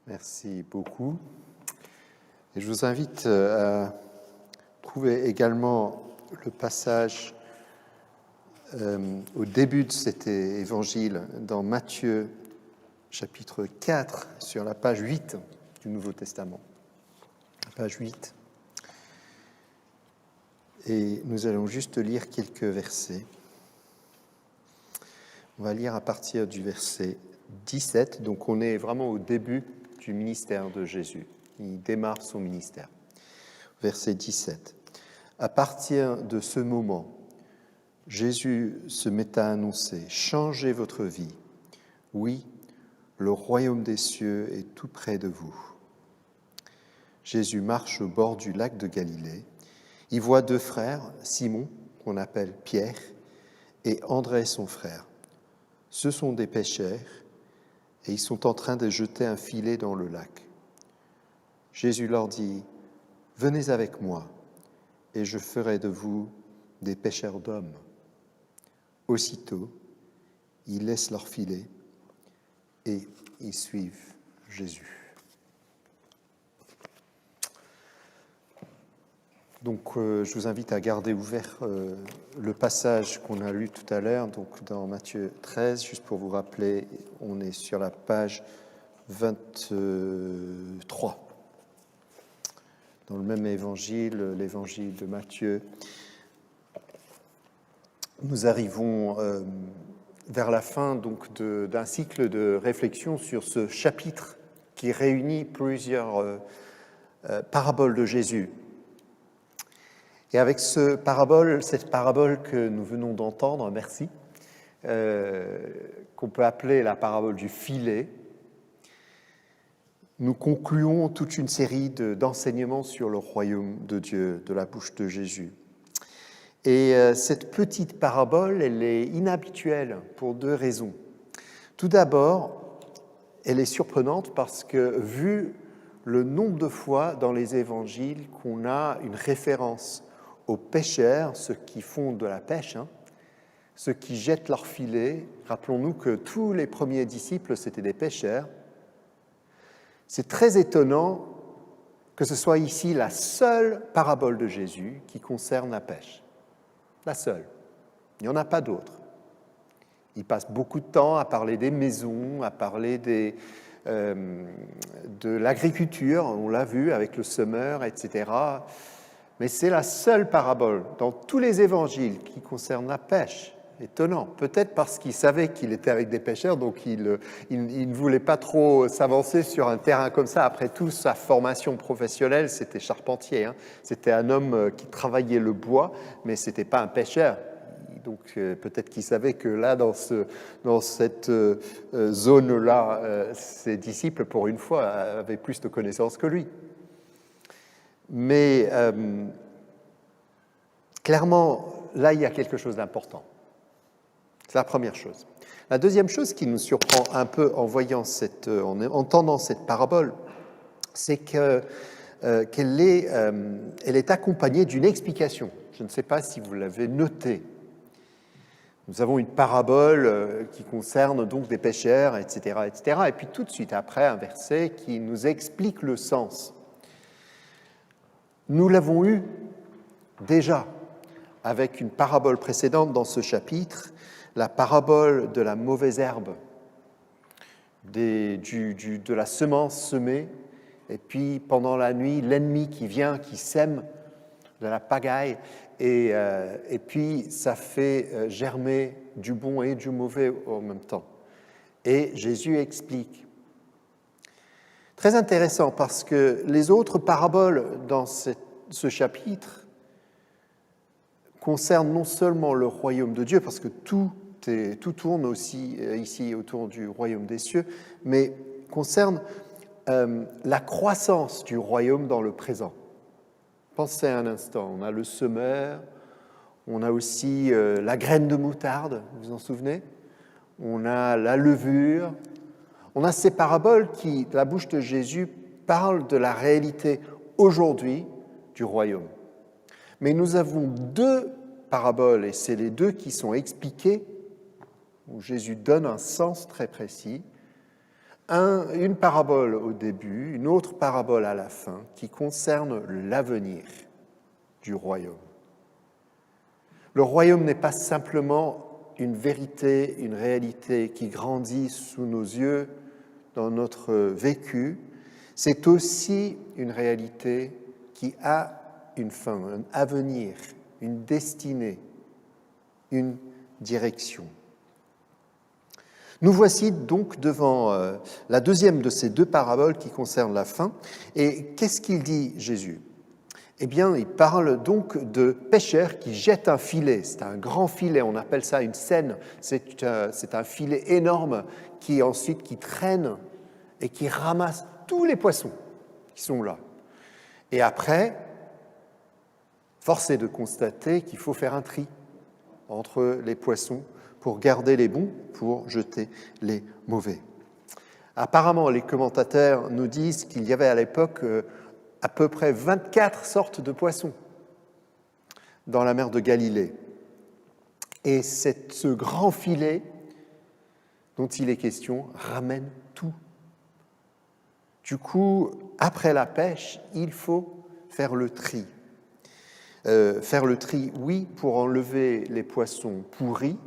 Merci beaucoup. Et je vous invite à trouver également le passage au début de cet évangile dans Matthieu chapitre 4 sur la page 8 du Nouveau Testament. Page 8. Et nous allons juste lire quelques versets. On va lire à partir du verset 17. Donc on est vraiment au début du ministère de Jésus. Il démarre son ministère. Verset 17. À partir de ce moment, Jésus se met à annoncer « Changez votre vie. Oui, le royaume des cieux est tout près de vous. » Jésus marche au bord du lac de Galilée. Il voit deux frères, Simon, qu'on appelle Pierre, et André, son frère. Ce sont des pêcheurs, et ils sont en train de jeter un filet dans le lac. Jésus leur dit, « Venez avec moi, et je ferai de vous des pêcheurs d'hommes. » Aussitôt, ils laissent leur filet, et ils suivent Jésus. Donc, je vous invite à garder ouvert le passage qu'on a lu tout à l'heure, donc dans Matthieu 13, juste pour vous rappeler, on est sur la page 23. Dans le même évangile, l'évangile de Matthieu, nous arrivons vers la fin donc d'un cycle de réflexion sur ce chapitre qui réunit plusieurs paraboles de Jésus. Et avec cette parabole que nous venons d'entendre, merci, qu'on peut appeler la parabole du filet, nous concluons toute une série d'enseignements sur le royaume de Dieu, de la bouche de Jésus. Et cette petite parabole, elle est inhabituelle pour deux raisons. Tout d'abord, elle est surprenante parce que, vu le nombre de fois dans les évangiles qu'on a une référence aux pêcheurs, ceux qui font de la pêche, ceux qui jettent leur filet. Rappelons-nous que tous les premiers disciples, c'était des pêcheurs. C'est très étonnant que ce soit ici la seule parabole de Jésus qui concerne la pêche. La seule. Il n'y en a pas d'autres. Il passe beaucoup de temps à parler des maisons, à parler de l'agriculture, on l'a vu avec le semeur, etc. Mais c'est la seule parabole dans tous les évangiles qui concerne la pêche. Étonnant. Peut-être parce qu'il savait qu'il était avec des pêcheurs, donc il ne voulait pas trop s'avancer sur un terrain comme ça. Après tout, sa formation professionnelle, c'était charpentier. C'était un homme qui travaillait le bois, mais ce n'était pas un pêcheur. Donc peut-être qu'il savait que là, dans cette zone-là, ses disciples, pour une fois, avaient plus de connaissances que lui. Mais clairement, là, il y a quelque chose d'important. C'est la première chose. La deuxième chose qui nous surprend un peu en entendant cette parabole, c'est qu'elle est accompagnée d'une explication. Je ne sais pas si vous l'avez noté. Nous avons une parabole qui concerne donc des pêcheurs, etc., etc. Et puis tout de suite après, un verset qui nous explique le sens. Nous l'avons eu déjà avec une parabole précédente dans ce chapitre, la parabole de la mauvaise herbe, de la semence semée, et puis pendant la nuit, l'ennemi qui vient, qui sème de la pagaille, et puis ça fait germer du bon et du mauvais en même temps. Et Jésus explique. Très intéressant parce que les autres paraboles dans ce chapitre concernent non seulement le royaume de Dieu, parce que tout tourne aussi ici autour du royaume des cieux, mais concerne la croissance du royaume dans le présent. Pensez un instant, on a le semeur, on a aussi la graine de moutarde, vous vous en souvenez ? On a la levure. On a ces paraboles qui, de la bouche de Jésus, parlent de la réalité aujourd'hui du royaume. Mais nous avons deux paraboles, et c'est les deux qui sont expliquées, où Jésus donne un sens très précis. une parabole au début, une autre parabole à la fin, qui concerne l'avenir du royaume. Le royaume n'est pas simplement une vérité, une réalité qui grandit sous nos yeux dans notre vécu, c'est aussi une réalité qui a une fin, un avenir, une destinée, une direction. Nous voici donc devant la deuxième de ces deux paraboles qui concerne la fin. Et qu'est-ce qu'il dit Jésus ? Eh bien, il parle donc de pêcheurs qui jettent un filet. C'est un grand filet, on appelle ça une seine. C'est un filet énorme qui traîne et qui ramasse tous les poissons qui sont là. Et après, force est de constater qu'il faut faire un tri entre les poissons pour garder les bons, pour jeter les mauvais. Apparemment, les commentateurs nous disent qu'il y avait à l'époque à peu près 24 sortes de poissons dans la mer de Galilée. Et ce grand filet dont il est question ramène tout. Du coup, après la pêche, il faut faire le tri. Faire le tri, oui, pour enlever les poissons pourris,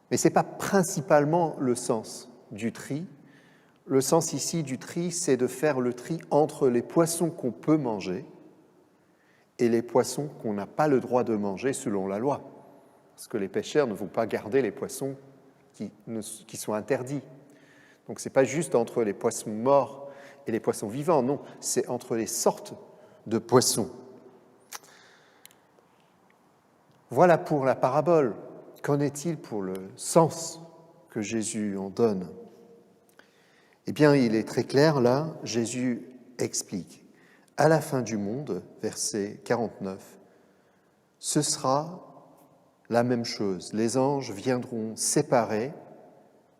mais ce n'est pas principalement le sens du tri. Le sens ici du tri, c'est de faire le tri entre les poissons qu'on peut manger et les poissons qu'on n'a pas le droit de manger selon la loi. Parce que les pêcheurs ne vont pas garder les poissons qui sont interdits. Donc ce n'est pas juste entre les poissons morts et les poissons vivants, non, c'est entre les sortes de poissons. Voilà pour la parabole. Qu'en est-il pour le sens que Jésus en donne ? Eh bien, il est très clair là, Jésus explique. À la fin du monde, verset 49, ce sera la même chose. Les anges viendront séparer,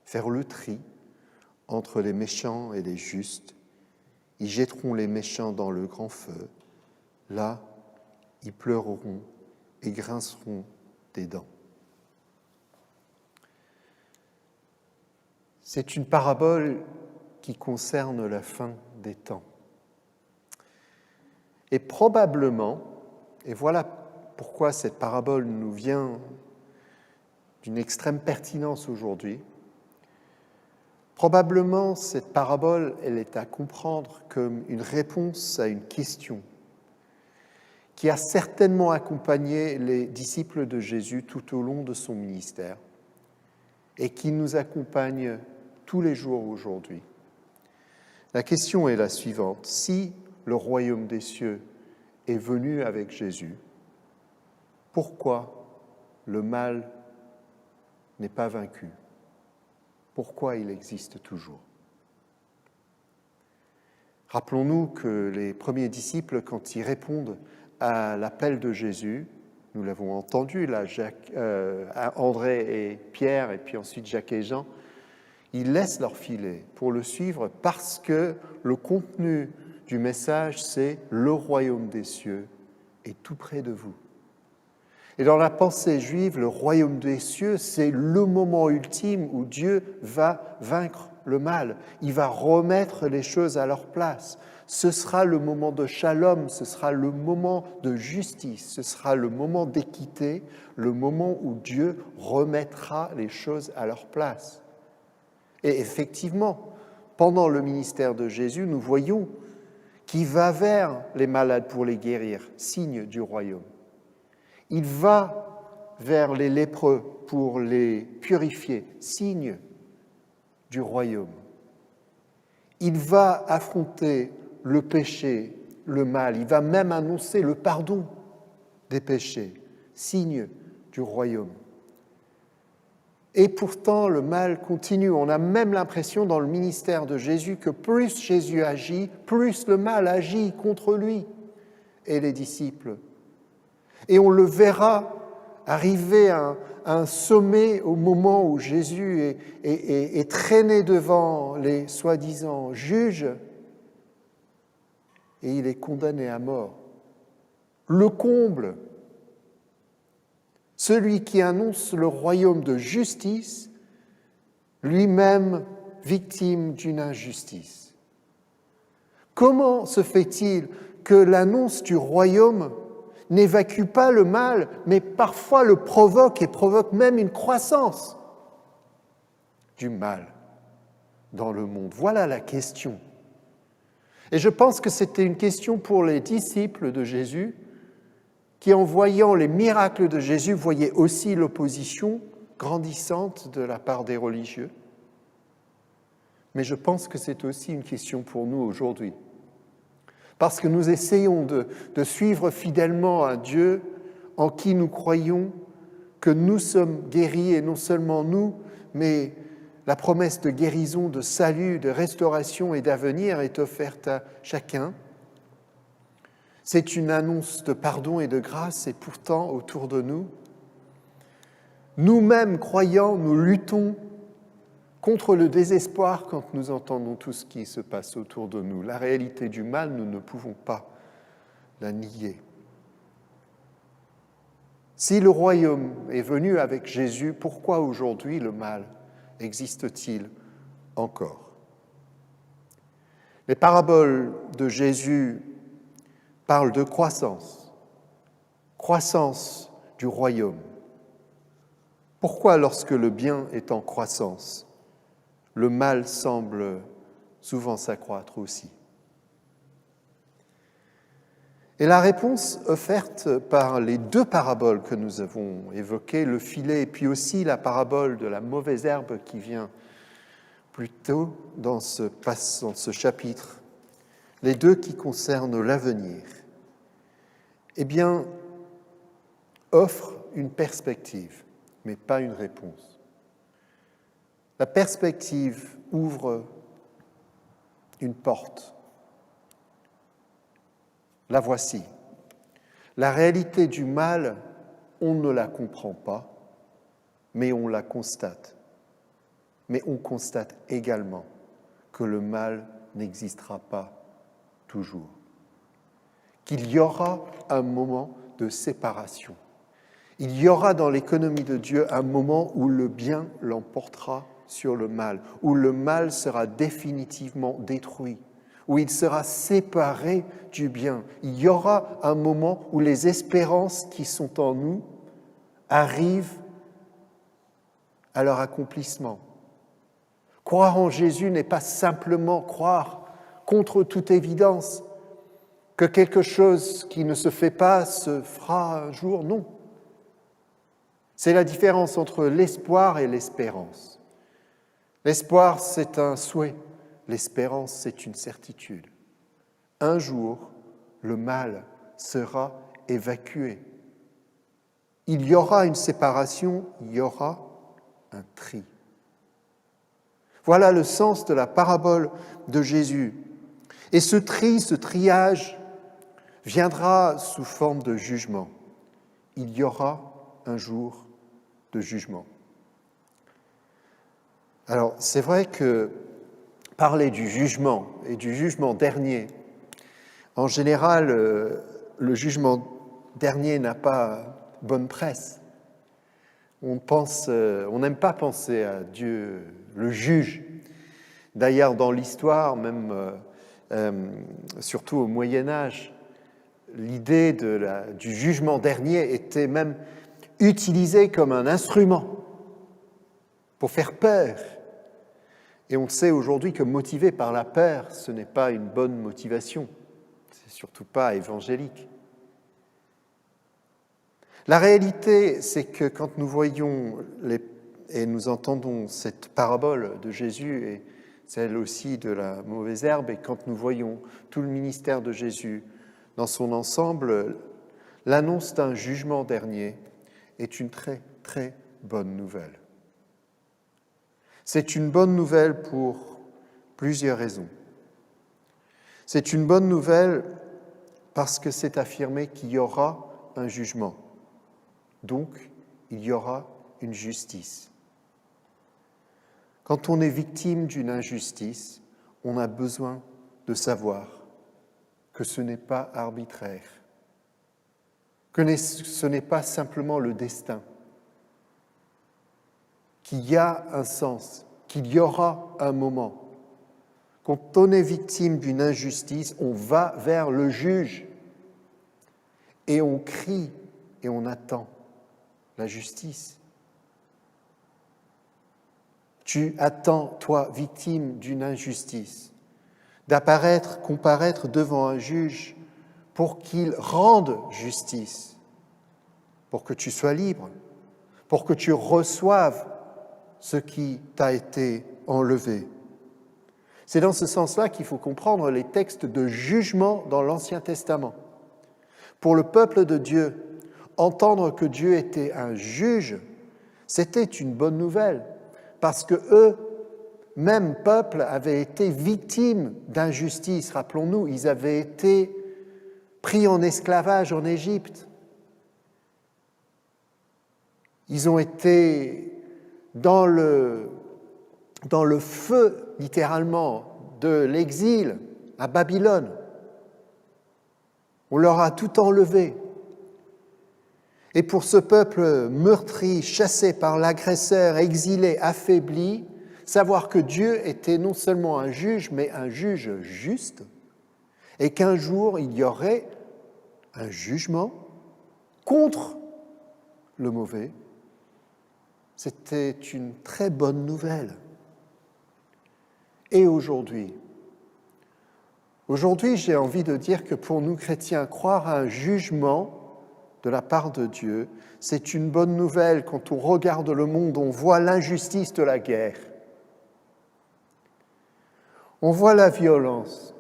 faire le tri entre les méchants et les justes. Ils jetteront les méchants dans le grand feu. Là, ils pleureront et grinceront des dents. C'est une parabole qui concerne la fin des temps. Et probablement, et voilà pourquoi cette parabole nous vient d'une extrême pertinence aujourd'hui, probablement cette parabole, elle est à comprendre comme une réponse à une question qui a certainement accompagné les disciples de Jésus tout au long de son ministère et qui nous accompagne tous les jours aujourd'hui. La question est la suivante. Si le royaume des cieux est venu avec Jésus, pourquoi le mal n'est pas vaincu ? Pourquoi il existe toujours ? Rappelons-nous que les premiers disciples, quand ils répondent à l'appel de Jésus, nous l'avons entendu, là, André et Pierre, et puis ensuite Jacques et Jean, ils laissent leur filet pour le suivre parce que le contenu du message, c'est « le royaume des cieux est tout près de vous ». Et dans la pensée juive, le royaume des cieux, c'est le moment ultime où Dieu va vaincre le mal. Il va remettre les choses à leur place. Ce sera le moment de shalom, ce sera le moment de justice, ce sera le moment d'équité, le moment où Dieu remettra les choses à leur place. Et effectivement, pendant le ministère de Jésus, nous voyons qu'il va vers les malades pour les guérir, signe du royaume. Il va vers les lépreux pour les purifier, signe du royaume. Il va affronter le péché, le mal. Il va même annoncer le pardon des péchés, signe du royaume. Et pourtant, le mal continue. On a même l'impression dans le ministère de Jésus que plus Jésus agit, plus le mal agit contre lui et les disciples. Et on le verra arriver à un sommet au moment où Jésus est traîné devant les soi-disant juges et il est condamné à mort. Le comble, celui qui annonce le royaume de justice, lui-même victime d'une injustice? Comment se fait-il que l'annonce du royaume n'évacue pas le mal, mais parfois le provoque et provoque même une croissance du mal dans le monde? Voilà la question. Et je pense que c'était une question pour les disciples de Jésus, qui, en voyant les miracles de Jésus, voyaient aussi l'opposition grandissante de la part des religieux. Mais je pense que c'est aussi une question pour nous aujourd'hui. Parce que nous essayons de suivre fidèlement un Dieu en qui nous croyons que nous sommes guéris, et non seulement nous, mais la promesse de guérison, de salut, de restauration et d'avenir est offerte à chacun. C'est une annonce de pardon et de grâce, et pourtant, autour de nous, nous-mêmes croyants, nous luttons contre le désespoir quand nous entendons tout ce qui se passe autour de nous. La réalité du mal, nous ne pouvons pas la nier. Si le royaume est venu avec Jésus, pourquoi aujourd'hui le mal existe-t-il encore? Les paraboles de Jésus parlent de croissance du royaume. Pourquoi, lorsque le bien est en croissance, le mal semble souvent s'accroître aussi? Et la réponse offerte par les deux paraboles que nous avons évoquées, le filet et puis aussi la parabole de la mauvaise herbe qui vient plus tôt dans ce chapitre, les deux qui concernent l'avenir, eh bien, offrent une perspective, mais pas une réponse. La perspective ouvre une porte. La voici. La réalité du mal, on ne la comprend pas, mais on la constate. Mais on constate également que le mal n'existera pas toujours. Qu'il y aura un moment de séparation. Il y aura dans l'économie de Dieu un moment où le bien l'emportera sur le mal, où le mal sera définitivement détruit, où il sera séparé du bien. Il y aura un moment où les espérances qui sont en nous arrivent à leur accomplissement. Croire en Jésus n'est pas simplement croire contre toute évidence que quelque chose qui ne se fait pas se fera un jour, non. C'est la différence entre l'espoir et l'espérance. L'espoir, c'est un souhait. L'espérance, c'est une certitude. Un jour, le mal sera évacué. Il y aura une séparation, il y aura un tri. Voilà le sens de la parabole de Jésus. Et ce triage, viendra sous forme de jugement. Il y aura un jour de jugement. Alors, c'est vrai que parler du jugement et du jugement dernier, en général, le jugement dernier n'a pas bonne presse. On n'aime pas penser à Dieu, le juge. D'ailleurs, dans l'histoire, même surtout au Moyen-Âge, l'idée du jugement dernier était même utilisée comme un instrument pour faire peur. Et on sait aujourd'hui que motivé par la peur, ce n'est pas une bonne motivation. C'est surtout pas évangélique. La réalité, c'est que quand nous voyons et nous entendons cette parabole de Jésus et celle aussi de la mauvaise herbe, et quand nous voyons tout le ministère de Jésus dans son ensemble, l'annonce d'un jugement dernier est une très, très bonne nouvelle. C'est une bonne nouvelle pour plusieurs raisons. C'est une bonne nouvelle parce que c'est affirmé qu'il y aura un jugement. Donc, il y aura une justice. Quand on est victime d'une injustice, on a besoin de savoir que ce n'est pas arbitraire, que ce n'est pas simplement le destin, qu'il y a un sens qu'il y aura un moment. Quand on est victime d'une injustice, on va vers le juge et on crie et on attend la justice. Tu attends, toi, victime d'une injustice, comparaître devant un juge pour qu'il rende justice, pour que tu sois libre, pour que tu reçoives ce qui t'a été enlevé. C'est dans ce sens-là qu'il faut comprendre les textes de jugement dans l'Ancien Testament. Pour le peuple de Dieu, entendre que Dieu était un juge, c'était une bonne nouvelle, parce que eux, même peuple, avaient été victimes d'injustice. Rappelons-nous, ils avaient été pris en esclavage en Égypte. Ils ont été dans le feu, littéralement, de l'exil à Babylone. On leur a tout enlevé. Et pour ce peuple meurtri, chassé par l'agresseur, exilé, affaibli, savoir que Dieu était non seulement un juge, mais un juge juste, et qu'un jour il y aurait un jugement contre le mauvais, c'était une très bonne nouvelle. Et aujourd'hui, j'ai envie de dire que pour nous chrétiens, croire à un jugement de la part de Dieu, c'est une bonne nouvelle. Quand on regarde le monde, on voit l'injustice de la guerre. On voit la violence.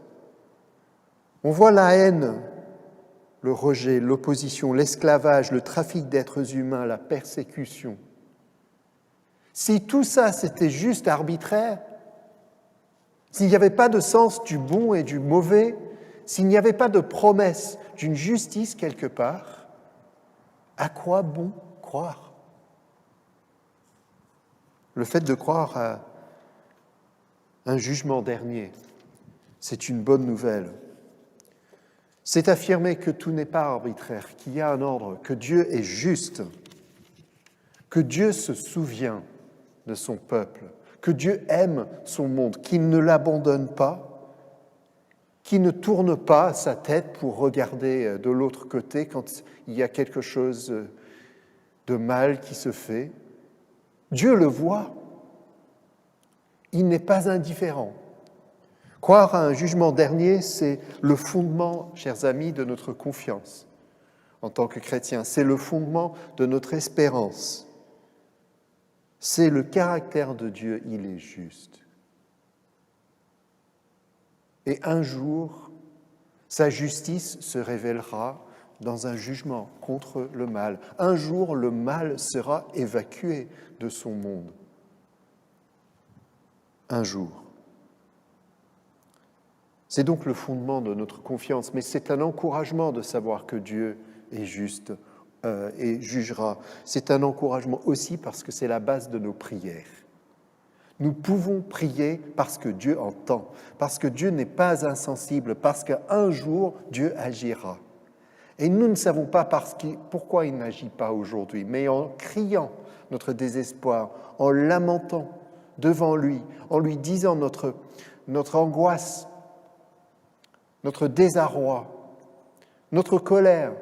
On voit la haine, le rejet, l'opposition, l'esclavage, le trafic d'êtres humains, la persécution. Si tout ça, c'était juste arbitraire, s'il n'y avait pas de sens du bon et du mauvais, s'il n'y avait pas de promesse d'une justice quelque part, à quoi bon croire ? Le fait de croire à un jugement dernier, c'est une bonne nouvelle. C'est affirmer que tout n'est pas arbitraire, qu'il y a un ordre, que Dieu est juste, que Dieu se souvient de son peuple, que Dieu aime son monde, qu'il ne l'abandonne pas, qu'il ne tourne pas sa tête pour regarder de l'autre côté quand il y a quelque chose de mal qui se fait. Dieu le voit. Il n'est pas indifférent. Croire à un jugement dernier, c'est le fondement, chers amis, de notre confiance en tant que chrétiens. C'est le fondement de notre espérance. C'est le caractère de Dieu, il est juste. Et un jour, sa justice se révélera dans un jugement contre le mal. Un jour, le mal sera évacué de son monde. Un jour. C'est donc le fondement de notre confiance, mais c'est un encouragement de savoir que Dieu est juste et jugera. C'est un encouragement aussi parce que c'est la base de nos prières. Nous pouvons prier parce que Dieu entend, parce que Dieu n'est pas insensible, parce qu'un jour, Dieu agira. Et nous ne savons pas pourquoi il n'agit pas aujourd'hui, mais en criant notre désespoir, en lamentant devant lui, en lui disant notre angoisse, notre désarroi, notre colère,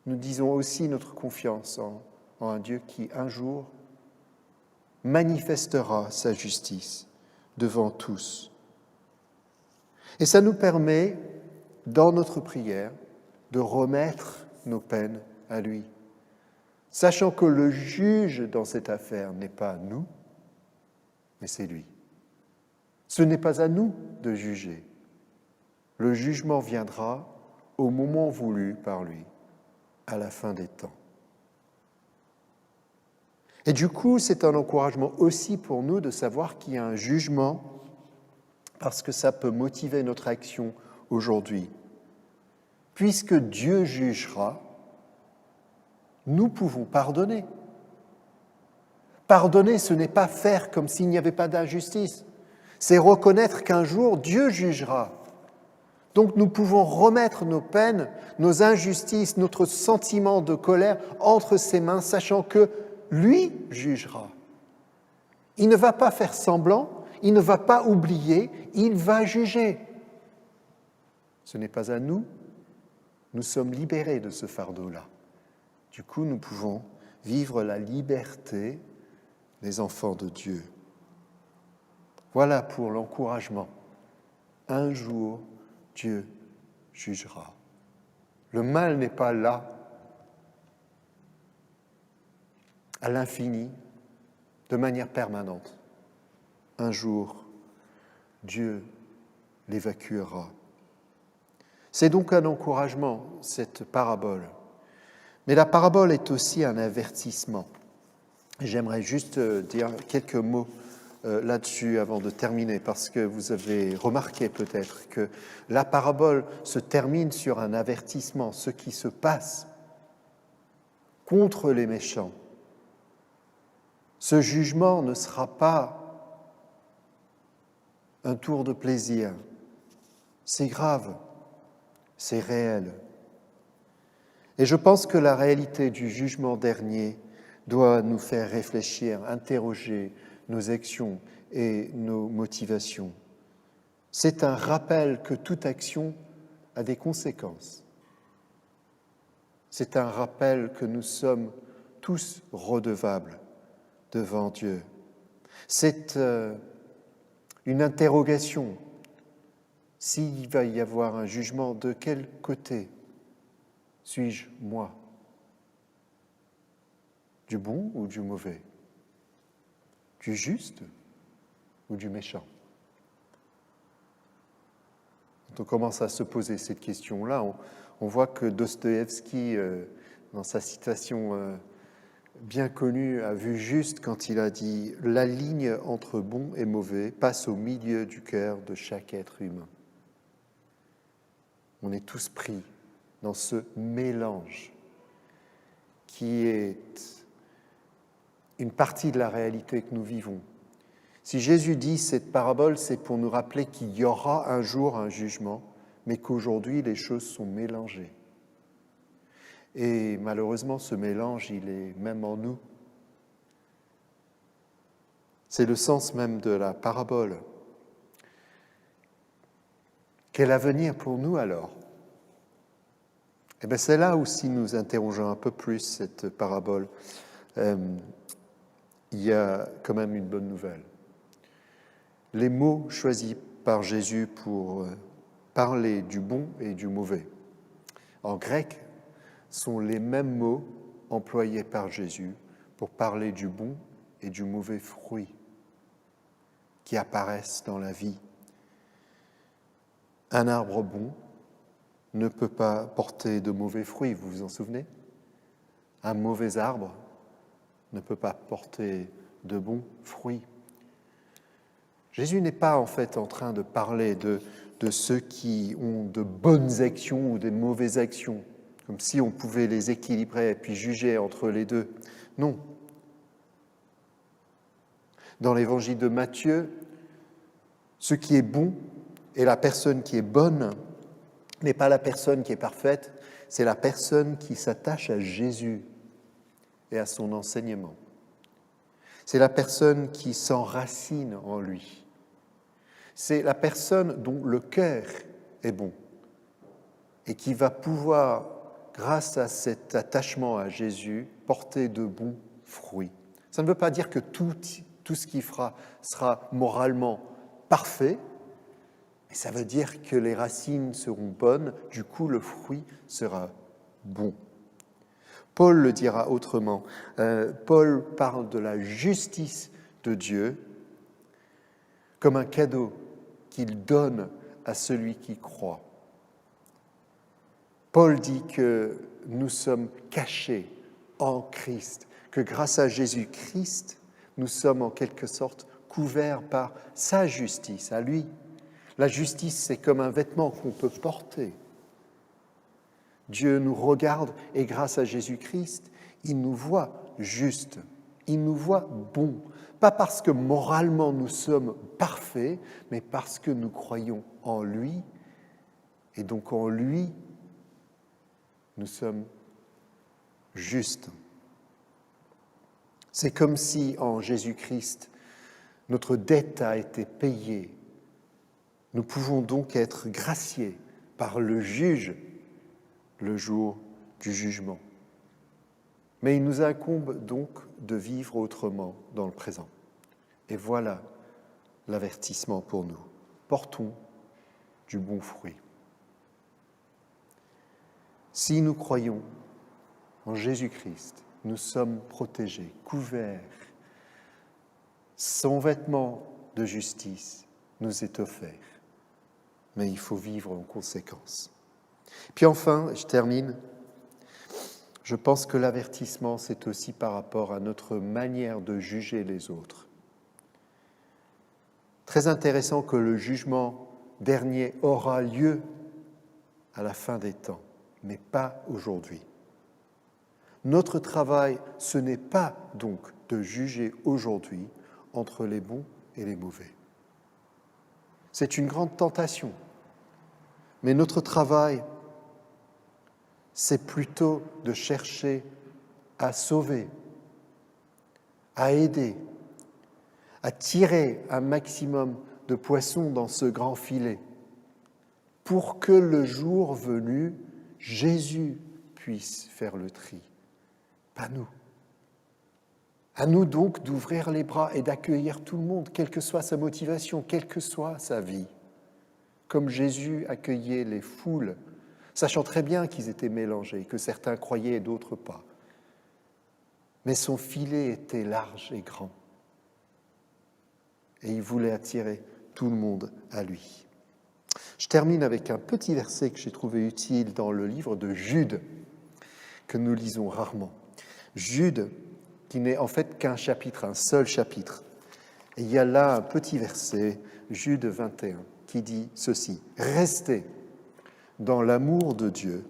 nous disons aussi notre confiance en un Dieu qui, un jour, manifestera sa justice devant tous. Et ça nous permet, dans notre prière, de remettre nos peines à lui, sachant que le juge dans cette affaire n'est pas nous, mais c'est lui. Ce n'est pas à nous de juger. Le jugement viendra au moment voulu par lui, à la fin des temps. Et du coup, c'est un encouragement aussi pour nous de savoir qu'il y a un jugement, parce que ça peut motiver notre action aujourd'hui. Puisque Dieu jugera, nous pouvons pardonner. Pardonner, ce n'est pas faire comme s'il n'y avait pas d'injustice. C'est reconnaître qu'un jour, Dieu jugera. Donc nous pouvons remettre nos peines, nos injustices, notre sentiment de colère entre ses mains, sachant que lui jugera. Il ne va pas faire semblant, il ne va pas oublier, il va juger. Ce n'est pas à nous, nous sommes libérés de ce fardeau-là. Du coup, nous pouvons vivre la liberté des enfants de Dieu. Voilà pour l'encouragement. Un jour, Dieu jugera. Le mal n'est pas là, à l'infini, de manière permanente. Un jour, Dieu l'évacuera. C'est donc un encouragement, cette parabole. Mais la parabole est aussi un avertissement. J'aimerais juste dire quelques mots là-dessus avant de terminer, parce que vous avez remarqué peut-être que la parabole se termine sur un avertissement, ce qui se passe contre les méchants. Ce jugement ne sera pas un tour de plaisir. C'est grave, c'est réel. Et je pense que la réalité du jugement dernier doit nous faire réfléchir, interroger nos actions et nos motivations. C'est un rappel que toute action a des conséquences. C'est un rappel que nous sommes tous redevables devant Dieu. C'est une interrogation. S'il va y avoir un jugement, de quel côté suis-je, moi? Du bon ou du mauvais? Du juste ou du méchant? Quand on commence à se poser cette question-là, on voit que Dostoïevski, dans sa citation bien connue, a vu juste quand il a dit « La ligne entre bon et mauvais passe au milieu du cœur de chaque être humain ». On est tous pris dans ce mélange qui est une partie de la réalité que nous vivons. Si Jésus dit cette parabole, c'est pour nous rappeler qu'il y aura un jour un jugement, mais qu'aujourd'hui les choses sont mélangées. Et malheureusement, ce mélange, il est même en nous. C'est le sens même de la parabole. Quel avenir pour nous alors? Eh bien, c'est là où, si nous interrogeons un peu plus cette parabole, il y a quand même une bonne nouvelle. Les mots choisis par Jésus pour parler du bon et du mauvais, en grec, sont les mêmes mots employés par Jésus pour parler du bon et du mauvais fruit qui apparaissent dans la vie. Un arbre bon ne peut pas porter de mauvais fruits, vous vous en souvenez? Un mauvais arbre ne peut pas porter de bons fruits. Jésus n'est pas en fait en train de parler de ceux qui ont de bonnes actions ou de mauvaises actions, comme si on pouvait les équilibrer et puis juger entre les deux. Non. Dans l'évangile de Matthieu, ce qui est bon et la personne qui est bonne n'est pas la personne qui est parfaite, c'est la personne qui s'attache à Jésus et à son enseignement. C'est la personne qui s'enracine en lui. C'est la personne dont le cœur est bon et qui va pouvoir, grâce à cet attachement à Jésus, porter de bons fruits. Ça ne veut pas dire que tout ce qu'il fera sera moralement parfait, mais ça veut dire que les racines seront bonnes, du coup le fruit sera bon. Paul le dira autrement. Paul parle de la justice de Dieu comme un cadeau qu'il donne à celui qui croit. Paul dit que nous sommes cachés en Christ, que grâce à Jésus-Christ, nous sommes en quelque sorte couverts par sa justice, à lui. La justice, c'est comme un vêtement qu'on peut porter. Dieu nous regarde et grâce à Jésus-Christ, il nous voit justes, il nous voit bons. Pas parce que moralement nous sommes parfaits, mais parce que nous croyons en lui. Et donc en lui, nous sommes justes. C'est comme si en Jésus-Christ, Notre dette a été payée. Nous pouvons donc être graciés par le juge le jour du jugement. Mais il nous incombe donc de vivre autrement dans le présent. Et voilà l'avertissement pour nous. Portons du bon fruit. Si nous croyons en Jésus-Christ, nous sommes protégés, couverts. Son vêtement de justice nous est offert. Mais il faut vivre en conséquence. Puis enfin, je termine, je pense que l'avertissement, c'est aussi par rapport à notre manière de juger les autres. Très intéressant que le jugement dernier aura lieu à la fin des temps, mais pas aujourd'hui. Notre travail, ce n'est pas donc de juger aujourd'hui entre les bons et les mauvais. C'est une grande tentation. Mais notre travail, c'est plutôt de chercher à sauver, à aider, à tirer un maximum de poissons dans ce grand filet pour que le jour venu, Jésus puisse faire le tri, pas nous. À nous donc d'ouvrir les bras et d'accueillir tout le monde, quelle que soit sa motivation, quelle que soit sa vie. Comme Jésus accueillait les foules, sachant très bien qu'ils étaient mélangés, que certains croyaient et d'autres pas. Mais son filet était large et grand. Et il voulait attirer tout le monde à lui. Je termine avec un petit verset que j'ai trouvé utile dans le livre de Jude, que nous lisons rarement. Jude, qui n'est en fait qu'un chapitre, un seul chapitre. Et il y a là un petit verset, Jude 21, qui dit ceci: « Restez dans l'amour de Dieu,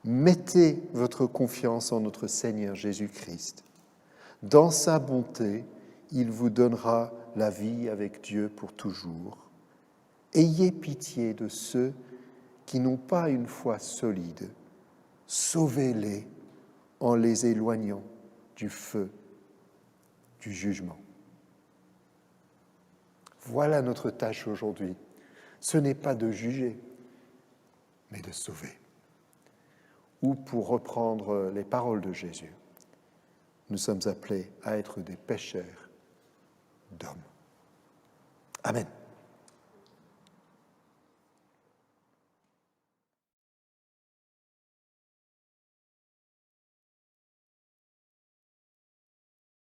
mettez votre confiance en notre Seigneur Jésus-Christ. Dans sa bonté, il vous donnera la vie avec Dieu pour toujours. Ayez pitié de ceux qui n'ont pas une foi solide. Sauvez-les en les éloignant du feu du jugement. » Voilà notre tâche aujourd'hui. Ce n'est pas de juger, mais de sauver. Ou pour reprendre les paroles de Jésus, nous sommes appelés à être des pêcheurs d'hommes. Amen.